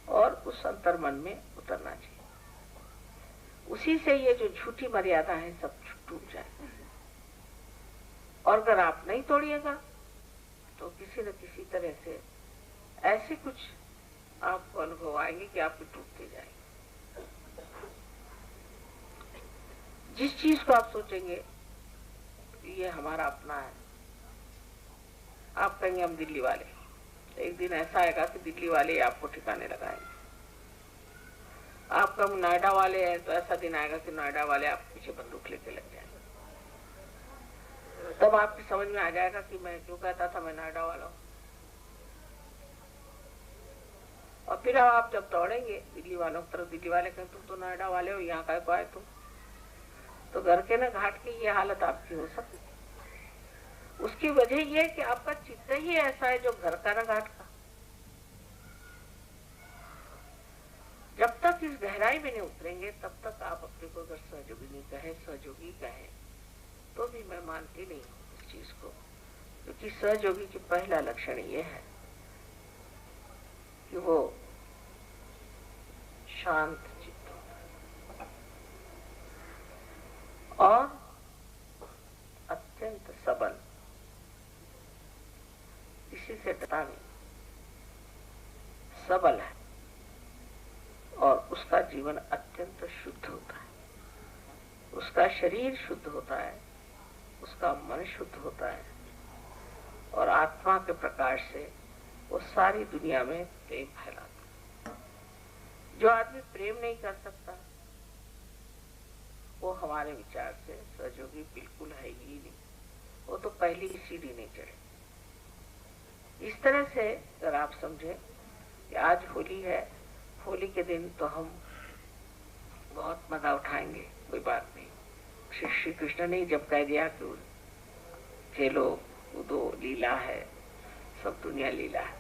और उस अंतर मन में उतरना चाहिए। उसी से ये जो झूठी मर्यादा है सब टूट जाए। और अगर आप नहीं तोड़िएगा तो किसी न किसी तरह से ऐसे कुछ आपको अनुभव आएंगे कि आप भी टूटते जाएंगे। जिस चीज को आप सोचेंगे ये हमारा अपना है, आप कहेंगे हम दिल्ली वाले, एक दिन ऐसा आएगा कि दिल्ली वाले आपको ठिकाने लगाएंगे। आप कम नोएडा वाले हैं तो ऐसा दिन आएगा कि नोएडा वाले आप पीछे बंदूक लेके लग जाएंगे। तब आपकी समझ में आ जाएगा कि मैं क्यों कहता था मैं नोएडा वाला हूं। और फिर आप जब दौड़ेंगे दिल्ली वालों की तरफ, दिल्ली वाले कहें तुम तो नोएडा वाले हो, यहाँ का आए तुम, तो घर के ना घाट की ये हालत आपकी हो सकती है। उसकी वजह ये है कि आपका चित्त ही ऐसा है जो घर का ना घाट का। जब तक इस गहराई में नहीं उतरेंगे तब तक आप अपने को अगर सहयोगी नहीं कहे, सहयोगी कहे, तो भी मैं मानती नहीं हूँ इस चीज को। क्योंकि सहयोगी की पहला लक्षण ये है कि वो शांत चित्त होता है और अत्यंत सबल, किसी से डरता नहीं, सबल है, और उसका जीवन अत्यंत शुद्ध होता है, उसका शरीर शुद्ध होता है, उसका मन शुद्ध होता है, और आत्मा के प्रकाश से वो सारी दुनिया में प्रेम फैलाता है। जो आदमी प्रेम नहीं कर सकता वो हमारे विचार से सहयोगी बिल्कुल है ही नहीं, वो तो पहली ही सीढ़ी नहीं चढ़े। इस तरह से अगर आप समझे कि आज होली है, होली के दिन तो हम बहुत मजा उठाएंगे, कोई बात नहीं। श्री कृष्ण ने जब कह दिया कि खेलो कूदो, लीला है, सब दुनिया लीला है,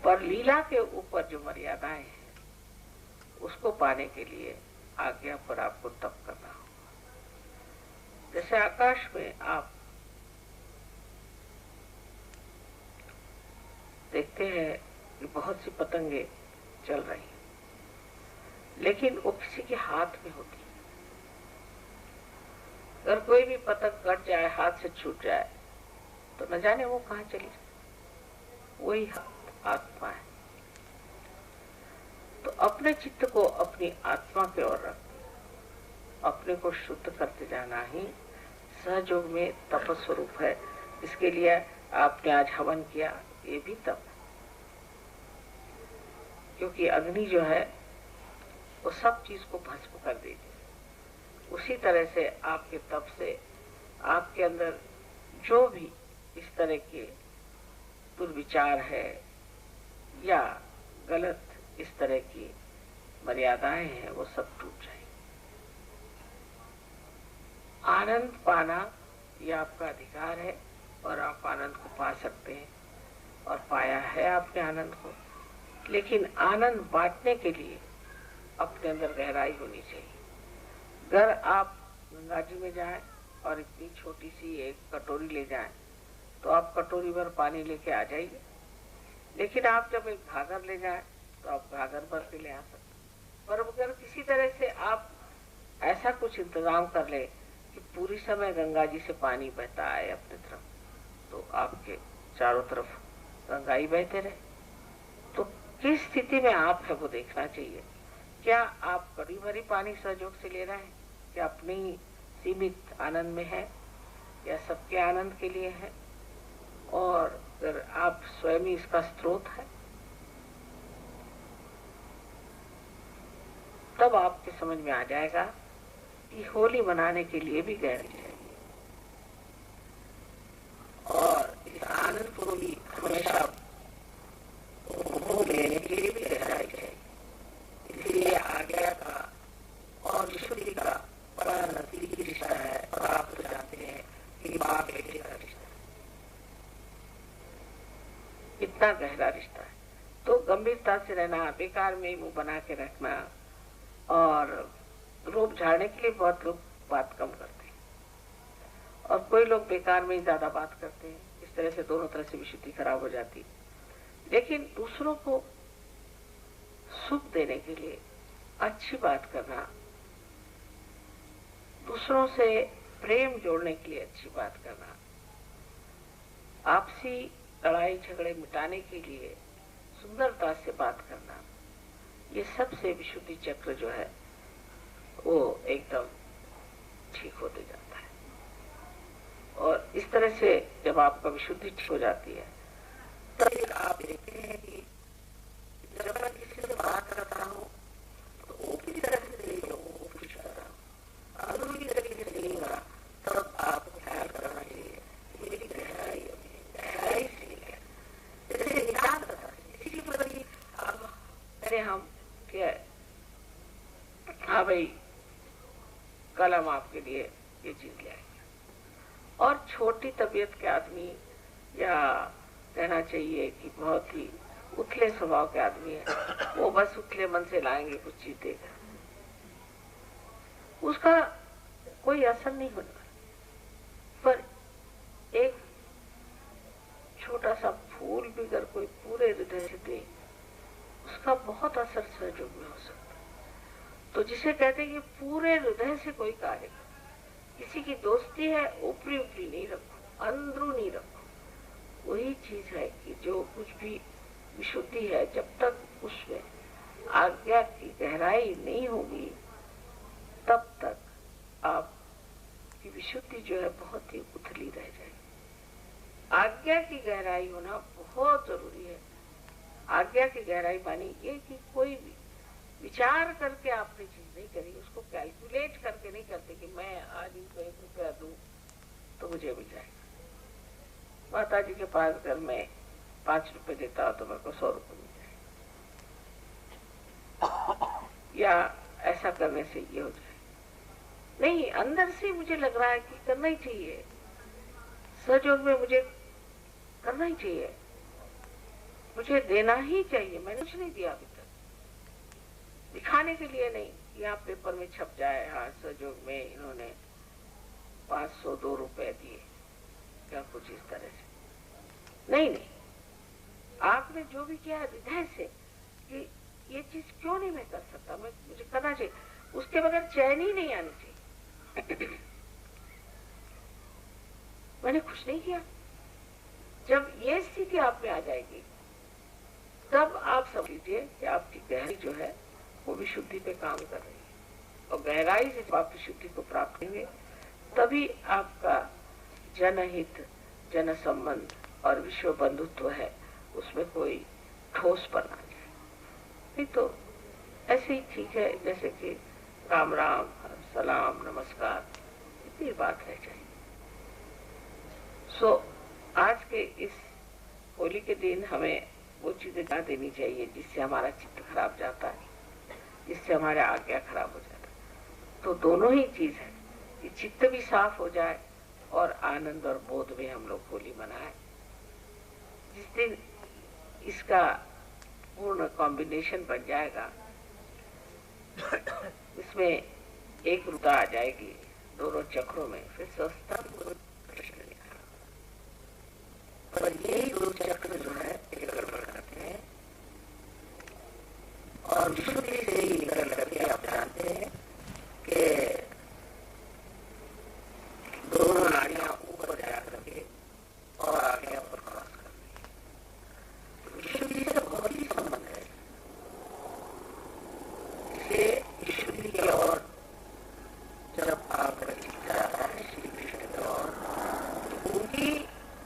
पर लीला के ऊपर जो मर्यादाएं हैं उसको पाने के लिए आज्ञा पर आपको तप करना होगा। जैसे आकाश में आप देखते हैं कि बहुत सी पतंगे चल रही हैं, लेकिन वो किसी के हाथ में होती है। अगर कोई भी पतंग कट जाए, हाथ से छूट जाए, तो न जाने वो कहाँ चली जाए। वही आत्मा है। तो अपने चित्त को अपनी आत्मा की ओर रख, अपने को शुद्ध करते जाना ही सहयोग में तप स्वरूप है। इसके लिए आपने आज हवन किया, ये भी तप है, क्योंकि अग्नि जो है वो सब चीज को भस्म कर देगी। उसी तरह से आपके तप से आपके अंदर जो भी इस तरह के दुर्विचार है या गलत इस तरह की मर्यादाएं हैं वो सब टूट जाएंगी। आनंद पाना ये आपका अधिकार है और आप आनंद को पा सकते हैं और पाया है आपने आनंद को। लेकिन आनंद बांटने के लिए अपने अंदर गहराई होनी चाहिए। अगर आप गंगा जी में जाएं और इतनी छोटी सी एक कटोरी ले जाएं तो आप कटोरी भर पानी लेके आ जाइए, लेकिन आप जब एक घाघर ले जाएं तो आप घाघर भर के ले आ सकते। पर अगर किसी तरह से आप ऐसा कुछ इंतजाम कर ले कि पूरी समय गंगा जी से पानी बहता है अपनी तरफ, तो आपके चारों तरफ गंगा ही बहते रहे, तो किस स्थिति में आप है वो देखना चाहिए। क्या आप कड़ी भरी पानी सहयोग से ले रहे हैं, क्या अपने ही सीमित आनंद में है या सबके आनंद के लिए है, और अगर आप स्वयं ही इसका स्रोत है, तब आपके समझ में आ जाएगा कि होली मनाने के लिए भी गहराई चाहिए और इस आनंद को भी हमेशा उपभोग लेने के लिए भी गहराई चाहिए। इसलिए आज्ञा का और विशुद्धि का बड़ा नजदीकी रिश्ता है और आप तो जानते हैं कि बाप बेटे का रिश्ता इतना गहरा रिश्ता है। तो गंभीरता से रहना, बेकार में मुंह बना के रखना और रूप झाड़ने के लिए बहुत लोग बात कम करते हैं और कोई लोग बेकार में ही ज्यादा बात करते हैं। इस तरह से दोनों तरह से विशुद्धि खराब हो जाती है। लेकिन दूसरों को सुख देने के लिए अच्छी बात करना, दूसरों से प्रेम जोड़ने के लिए अच्छी बात करना, आपसी लड़ाई झगड़े मिटाने के लिए सुंदरता से बात करना, ये सबसे विशुद्धि चक्र जो है वो एकदम ठीक होते जाता है। और इस तरह से जब आपका विशुद्धि ठीक हो जाती है तब आप देखते हैं कि जब मैं किसी से बात करता हूँ तो ऊपरी तरह से नहीं हूँ, ऊपरी कर रहा हूँ, अंदरूनी तरीके से नहीं हो रहा, तब आपको ख्याल करना चाहिए मेरी गहराई गहराई से है। जैसे निकाल करता है इसी के प्रति अब अरे हम क्या, हाँ भाई कल हम आपके लिए ये चीज ले आएंगे। और छोटी तबीयत के आदमी या कहना चाहिए कि बहुत ही उथले स्वभाव के आदमी है, वो बस उथले मन से लाएंगे कुछ चीज देगा, उसका कोई असर नहीं होने वाला। पर एक छोटा सा फूल भी अगर कोई पूरे हृदय से दे उसका बहुत असर सहयोग में हो सकता है। तो जिसे कहते हैं कि पूरे हृदय से कोई कार्य, किसी की दोस्ती है ऊपरी ऊपरी नहीं रखो, अंदरूनी रखो। वही चीज है कि जो कुछ भी विशुद्धि है जब तक उसमें आज्ञा की गहराई नहीं होगी तब तक आपकी विशुद्धि जो है बहुत ही उथली रह जाएगी। आज्ञा की गहराई होना बहुत जरूरी है। आज्ञा की गहराई मानी ये कि कोई भी विचार करके आपने चीज नहीं करी, उसको कैलकुलेट करके नहीं करते कि मैं आज इनको 1 रुपया दूं तो मुझे मिल जाएगा। माता जी के पास अगर मैं 5 रुपए देता तो मेरे को 100 रुपए मिल जाएगा, या ऐसा करने से ये हो जाए। नहीं, अंदर से मुझे लग रहा है कि करना ही चाहिए, सहयोग में मुझे करना ही चाहिए, मुझे देना ही चाहिए। मैंने कुछ नहीं दिया अभी तक, दिखाने के लिए नहीं, यहाँ पेपर में छप जाए हाँ सहयोग में इन्होंने 502 रुपए दिए, क्या कुछ इस तरह से नहीं। नहीं, आपने जो भी किया हृदय से कि ये चीज क्यों नहीं मैं कर सकता, मुझे करना चाहिए, उसके बगैर चैन ही नहीं आनी चाहिए। मैंने कुछ नहीं किया, जब ये स्थिति आप में आ जाएगी तब आप समझ लीजिए कि आपकी गहराई जो है वो विशुद्धि पे काम कर रही है, और गहराई से आप विशुद्धि को प्राप्त करेंगे तभी आपका जनहित, जन संबंध और विश्व बंधुत्व है, उसमें कोई ठोस पर आ जाए। नहीं तो ऐसे ही ठीक है जैसे कि राम राम, सलाम, नमस्कार, इतनी बात रह जाए। आज के इस होली के दिन हमें वो चीजें ना देनी चाहिए जिससे हमारा चित्त खराब जाता है, जिससे हमारा आज्ञा खराब हो जाता है। तो दोनों ही चीज है कि चित्त भी साफ हो जाए और आनंद और बोध में हम लोग होली मनाएं। जिस दिन इसका पूर्ण कॉम्बिनेशन बन जाएगा, इसमें एक रुता आ जाएगी दोनों चक्रों में, फिर सस्ता प्रश्न नहीं आएगा। पर यही दो चक्र जो है ये गड़बड़ करते हैं, और विशुद्धि से ही निकल करके आप जानते हैं कि दोनों नाड़ियां ऊपर जा करके और आगे ऊपर क्रॉस कर रही है। विशुद्धि से बहुत ही संबंध है। इसलिए विशुद्धि की ओर जब आप चित्त जाता है श्री कृष्ण की ओर, तो उनकी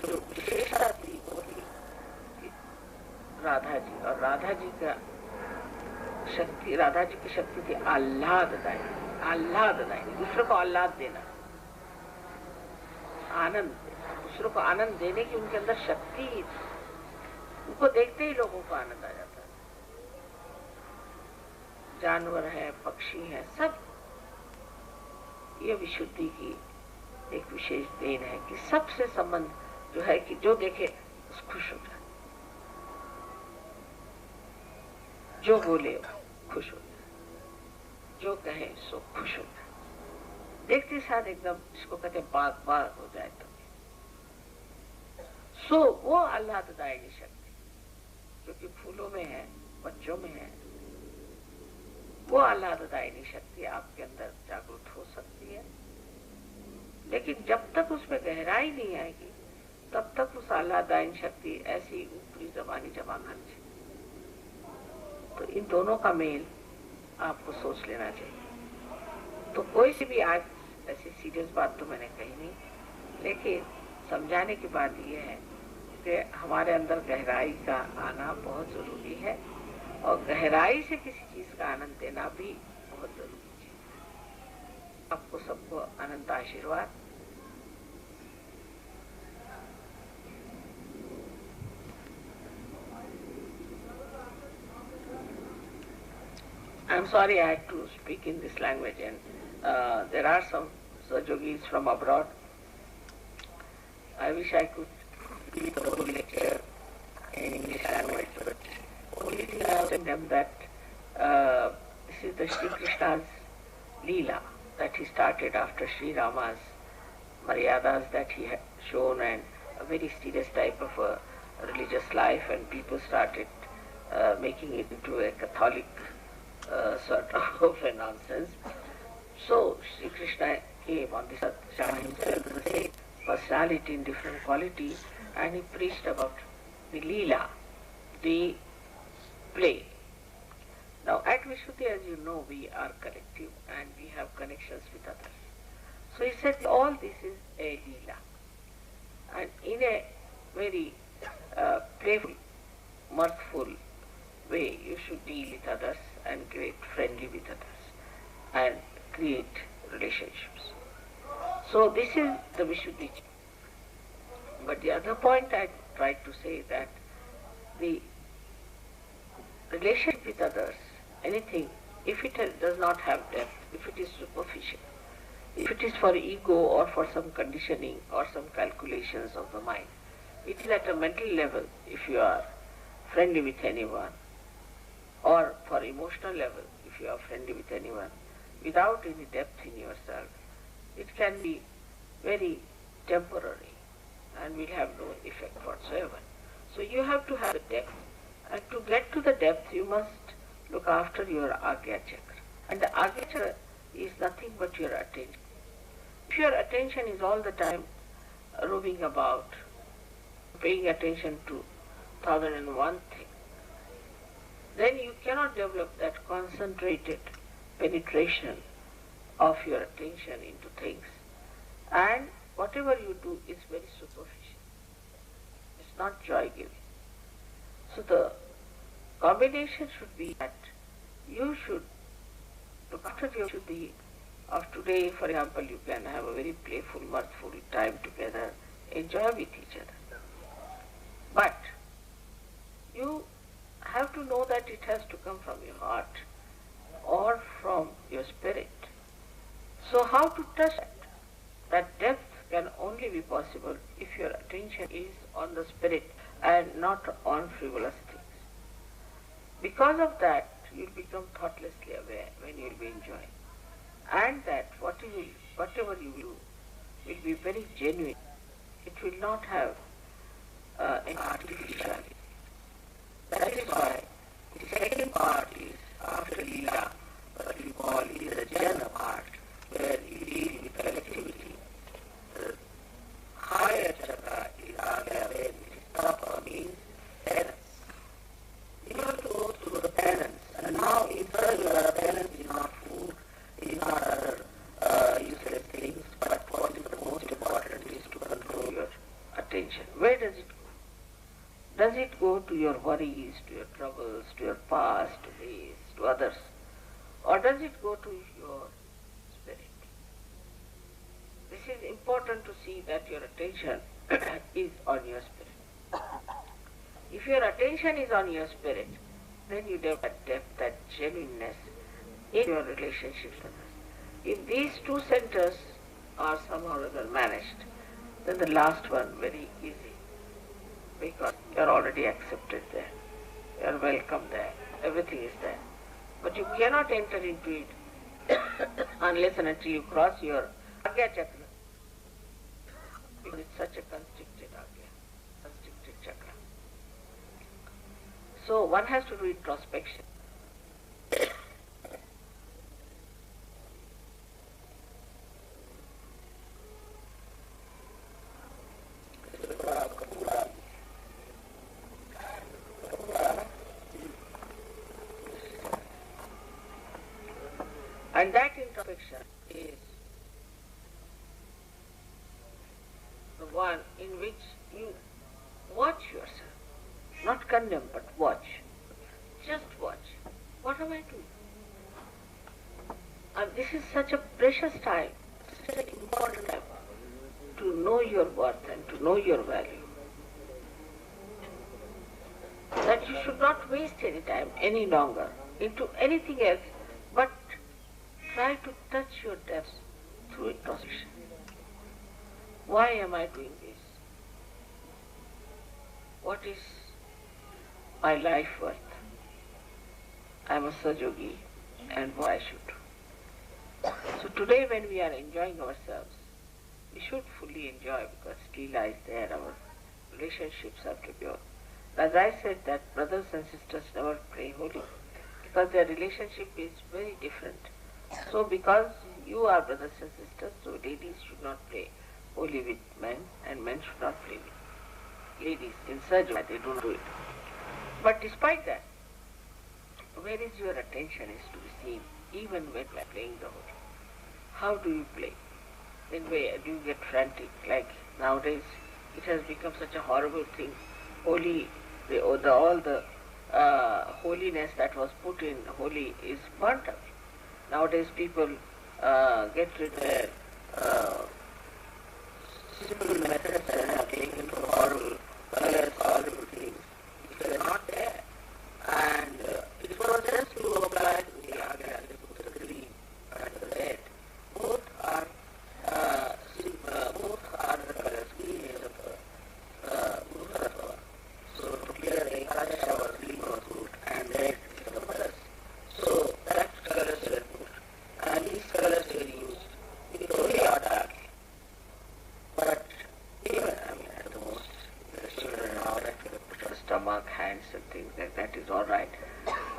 जो विशेषता थी वो थी राधा जी, और राधा जी का शक्ति, राधा जी की शक्ति थी आह्लाददायी। आह्लाददायी, दूसरों को आह्लाद देना, आनंद, दूसरों को आनंद देने की उनके अंदर शक्ति ही थी। उनको देखते ही लोगों को आनंद आ जाता है। जानवर है, पक्षी है, सब ये विशुद्धि की एक विशेष देन है कि सबसे संबंध जो है कि जो देखे उस खुश हो जाए, जो बोले खुश हो जाए, जो कहे सो खुश हो जाए, देखते साथ एकदम इसको कहते बाग बाग हो जाए। तो सो वो आह्लाददायी शक्ति जो कि फूलों में है, बच्चों में है, वो आह्लाददायी शक्ति आपके अंदर जागृत हो सकती है। लेकिन जब तक उसमें गहराई नहीं आएगी तब तक उस आह्लाददायी शक्ति ऐसी ऊपरी जबानी जमा खर्च। तो इन दोनों का मेल आपको सोच लेना चाहिए। तो कोई सी भी आज ऐसी सीरियस बात तो मैंने कही नहीं, लेकिन समझाने की बात यह है कि हमारे अंदर गहराई का आना बहुत जरूरी है, और गहराई से किसी चीज का आनंद देना भी बहुत जरूरी है। आपको सबको अनंत आशीर्वाद। I'm sorry I had to speak in this language, and there are some Yogis from abroad. I wish I could give the whole lecture in English language, but only thing I have told them that this is the Sri Krishna's Leela that he started after Sri Rama's Maryadas that he had shown, and a very serious type of a religious life, and people started making it into a Catholic sort of a nonsense. So Sri Krishna came on this earth, Shama himself was the same personality in different quality, and he preached about the Leela, the play. Now at Vishuddhi, as you know, we are collective and we have connections with others. So he said all this is a Leela, and in a very playful, mirthful way you should deal with others and get friendly with others and create relationships. So this is the Vishuddhi. But the other point I tried to say that the relationship with others, anything, if it does not have depth, if it is superficial, if it is for ego or for some conditioning or some calculations of the mind, it is at a mental level if you are friendly with anyone, or for emotional level if you are friendly with anyone, without any depth in yourself, it can be very temporary and will have no effect whatsoever. So you have to have the depth, and to get to the depth you must look after your Agya Chakra. And the Agya Chakra is nothing but your attention. If your attention is all the time roaming about paying attention to 1001 things, then you cannot develop that concentrated penetration of your attention into things. And whatever you do is very superficial. It's not joy-giving. So the combination should be that you should look after you should be of today, for example, you can have a very playful, mirthful time together, enjoy with each other. But you have to know that it has to come from your heart or from your spirit. So how to touch that? That depth can only be possible if your attention is on the spirit and not on frivolous things. Because of that, you'll become thoughtlessly aware when you'll be enjoying. And that whatever you do will be very genuine. It will not have any artificiality. That is why the second part is after Leela, what we call is the jhana part, where you deal with collectivity. The higher chakra is Agya, where it is tapa, means penance. You have to go through the penance, and now in particular penance is not food, is not other useless things, but what is the most important is to control your attention. Where does it go? Does it go to your worries, to your troubles, to your past, to this, to others? Or does it go to your spirit? This is important to see that your attention is on your spirit. If your attention is on your spirit, then you develop that depth, that genuineness in your relationships with others. If these two centers are somehow or other managed, then the last one very easy, because you are already accepted there, you are welcome there, everything is there. But you cannot enter into it unless and until you cross your Agya chakra, because it's such a constricted Agya, constricted chakra. So one has to do introspection. And that introspection is the one in which you watch yourself, not condemn, but watch. Just watch. What am I doing? And this is such a precious time, such an important time to know your worth and to know your value. That you should not waste any time any longer into anything else, but try to touch your depths through introspection. Why am I doing this? What is my life worth? I am a Sajogi, and what I should do. So today when we are enjoying ourselves, we should fully enjoy, because Leela is there, our relationships are pure. As I said, that brothers and sisters never play holy, because their relationship is very different. So because you are brothers and sisters, so ladies should not play holy with men, and men should not play with ladies. In such way they don't do it. But despite that, where is your attention is to be seen, even when you are playing the holy. How do you play? In where do you get frantic? Like nowadays, it has become such a horrible thing. Holy, all the holiness that was put in holy is burnt out. Nowadays people get rid of their simple methods and have taken to horrible colors, horrible things. If they are not there, and it was just to apply to the Agya, they put the green and the red. Both are the colors. Green is of Bhutatva. So to clear the Ekadasha was green was good, and red is the colors. So that colors were put. And these colors were used with only or dark. But even, at the most, the children now that we put our stomach, hands and things like that is alright.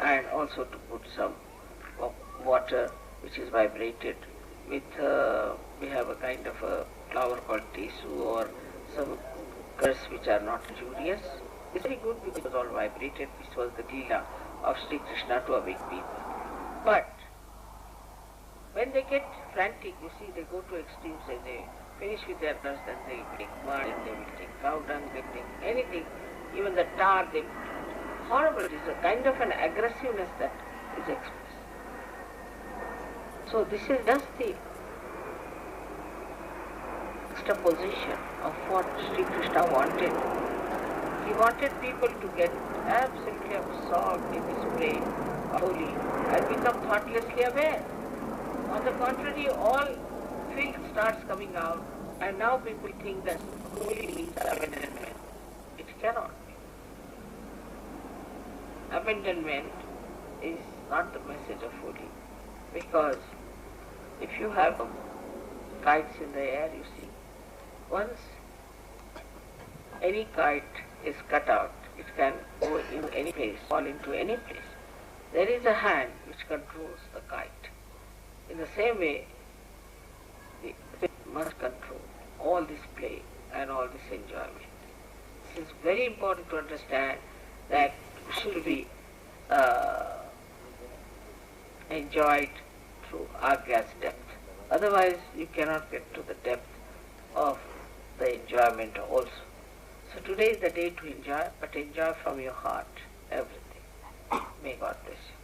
And also to put some water which is vibrated with, we have a kind of a flower called tisu or some colors which are not injurious. It's very good because it was all vibrated, which was the Leela of Sri Krishna to awake people. But when they get frantic, you see, they go to extremes and they finish with their dust, and they will take mud, and they will take cow dung, they will take anything, even the tar, they horrible. It is a kind of an aggressiveness that is expressed. So this is just the juxtaposition of what Sri Krishna wanted. He wanted people to get absolutely absorbed in this play of holy and become thoughtlessly aware. On the contrary, all filth starts coming out, and now people think that holy means abandonment. It cannot be. Abandonment is not the message of holy, because if you have kites in the air, you see, once any kite is cut out, it can go in any place, fall into any place. There is a hand which controls the kite. In the same way, the must control all this play and all this enjoyment. It is very important to understand that it should be enjoyed through Agya's depth. Otherwise, you cannot get to the depth of the enjoyment also. So today is the day to enjoy, but enjoy from your heart everything. May God bless you.